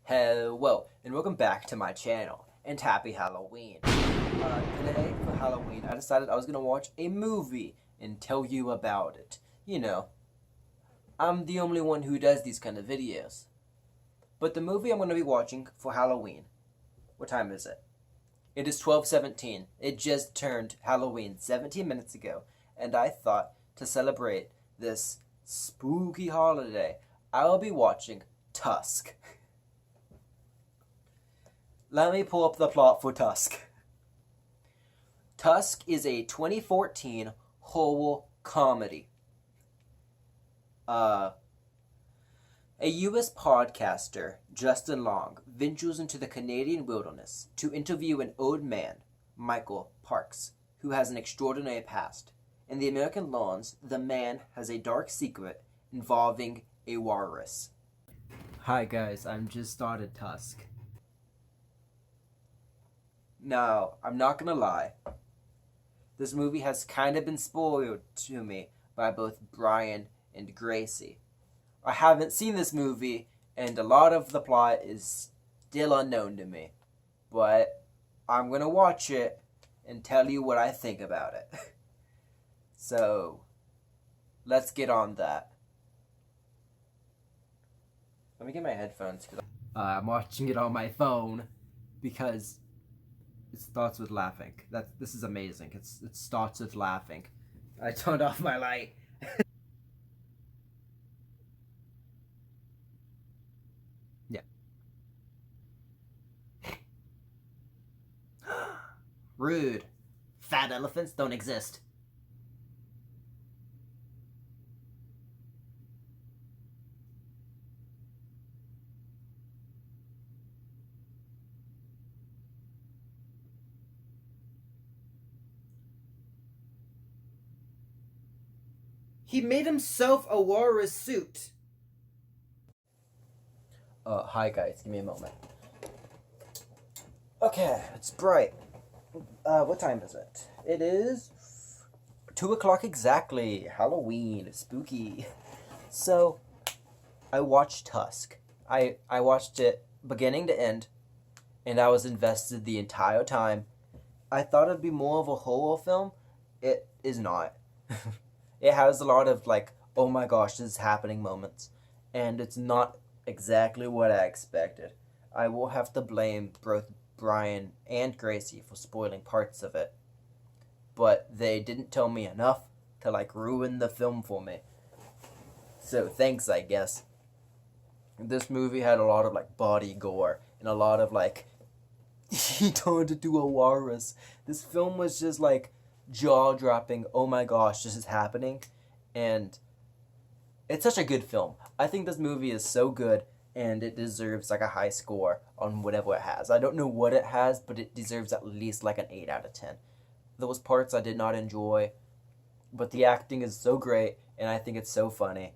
Hello, and welcome back to my channel, and happy Halloween. Today, for Halloween, I decided I was going to watch a movie and tell you about it. You know, I'm the only one who does these kind of videos. But the movie I'm going to be watching for Halloween, what time is it? It is 12:17. It just turned Halloween 17 minutes ago, and I thought to celebrate this spooky holiday, I'll be watching Tusk. Let me pull up the plot for Tusk. Tusk is a 2014 horror comedy. A U.S. podcaster, Justin Long, ventures into the Canadian wilderness to interview an old man, Michael Parks, who has an extraordinary past. In the American lawns, the man has a dark secret involving a walrus. Hi guys, I'm just started Tusk. Now, I'm not gonna lie. This movie has kind of been spoiled to me by both Brian and Gracie. I haven't seen this movie, and a lot of the plot is still unknown to me. But I'm gonna watch it and tell you what I think about it. So, let's get on that. Let me get my headphones. I'm watching it on my phone because it starts with laughing. This is amazing. It starts with laughing. I turned off my light. Yeah. Rude. Fat elephants don't exist. He made himself a walrus suit. Hi guys, give me a moment. Okay, it's bright. What time is it? It is 2 o'clock exactly. Halloween. Spooky. So, I watched Tusk. I watched it beginning to end, and I was invested the entire time. I thought it'd be more of a horror film. It is not. It has a lot of, like, oh my gosh, this is happening moments. And it's not exactly what I expected. I will have to blame both Brian and Gracie for spoiling parts of it. But they didn't tell me enough to, like, ruin the film for me. So thanks, I guess. This movie had a lot of, like, body gore and a lot of, like, he turned into a walrus. This film was just, like, jaw dropping. Oh my gosh, this is happening. And it's such a good film. I think this movie is so good, and it deserves like a high score on whatever it has. I don't know what it has, but it deserves at least like an 8 out of 10. Those parts I did not enjoy, but the acting is so great, and I think it's so funny.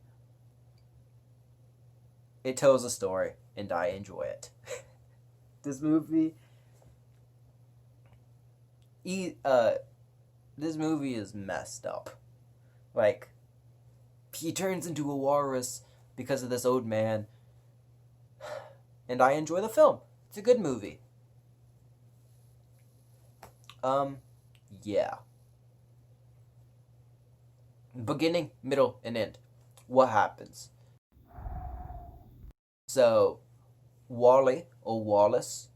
It tells a story, and I enjoy it. This movie, e- uh, this movie is messed up. Like, he turns into a walrus because of this old man, and I enjoy the film. It's a good movie. Um, yeah. Beginning, middle, and end. What happens? So, Wally, or Wallace,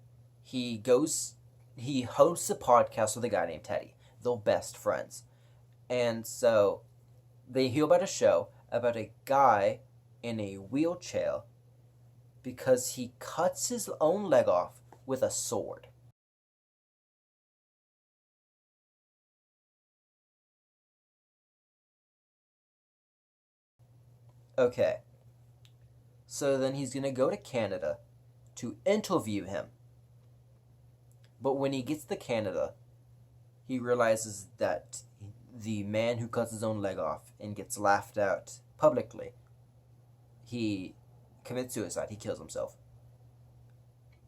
he goes, he hosts a podcast with a guy named Teddy. They're best friends. And so, they hear about a show about a guy in a wheelchair because he cuts his own leg off with a sword. Okay, so then he's gonna go to Canada to interview him. But when he gets to Canada, he realizes that the man who cuts his own leg off and gets laughed at publicly, he commits suicide. He kills himself.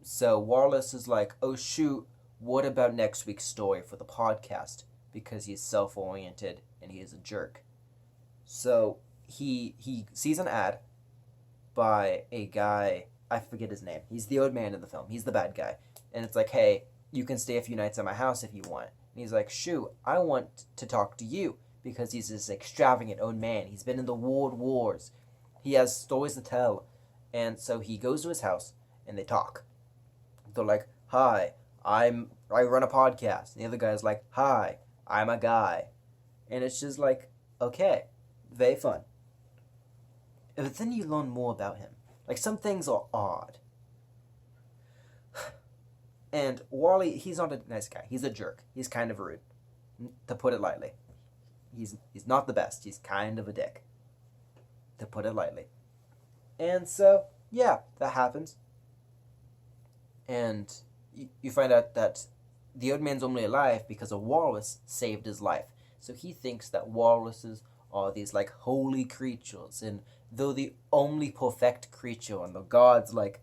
So Wallace is like, oh shoot, what about next week's story for the podcast? Because he's self oriented and he is a jerk. So he sees an ad by a guy. I forget his name. He's the old man in the film. He's the bad guy. And it's like, hey, you can stay a few nights at my house if you want. And he's like, shoo, I want to talk to you. Because he's this extravagant old man. He's been in the world wars. He has stories to tell. And so he goes to his house and they talk. They're like, hi, I run a podcast. And the other guy's like, hi, I'm a guy. And it's just like, okay, very fun. But then you learn more about him. Like, some things are odd. And Wally, he's not a nice guy. He's a jerk. He's kind of rude, to put it lightly. He's not the best. He's kind of a dick, to put it lightly. And so, yeah, that happens. And you find out that the old man's only alive because a walrus saved his life. So he thinks that walruses are these, like, holy creatures. And though the only perfect creature, and the gods, like,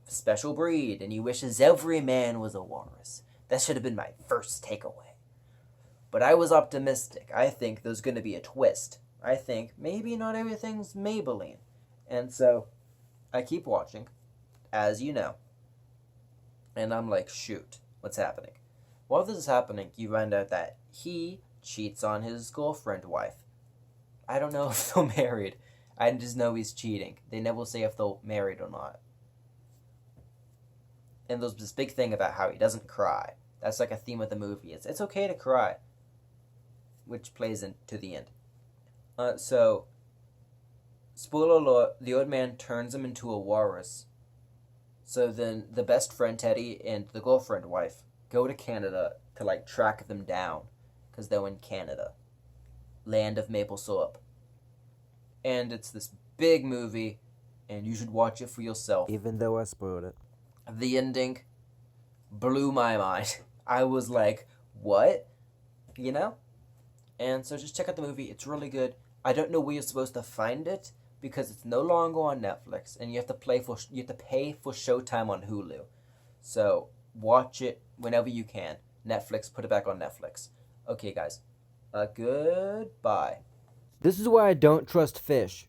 special breed. And he wishes every man was a walrus. That should have been my first takeaway. But I was optimistic. I think there's going to be a twist. I think maybe not everything's Maybelline. And so I keep watching, as you know. And I'm like, shoot, what's happening? While this is happening, you find out that he cheats on his girlfriend wife. I don't know if they're married. I just know he's cheating. They never say if they're married or not. And there's this big thing about how he doesn't cry. That's like a theme of the movie. It's okay to cry. Which plays into the end. So, spoiler alert, the old man turns him into a walrus. So then the best friend Teddy and the girlfriend wife go to Canada to, like, track them down. Because they're in Canada. Land of maple syrup. And it's this big movie, and you should watch it for yourself. Even though I spoiled it. The ending blew my mind. I was like, what? You know? And so just check out the movie. It's really good. I don't know where you're supposed to find it because it's no longer on Netflix, and you have to pay for Showtime on Hulu. So watch it whenever you can. Netflix, put it back on Netflix. Okay, guys. Goodbye. This is why I don't trust fish.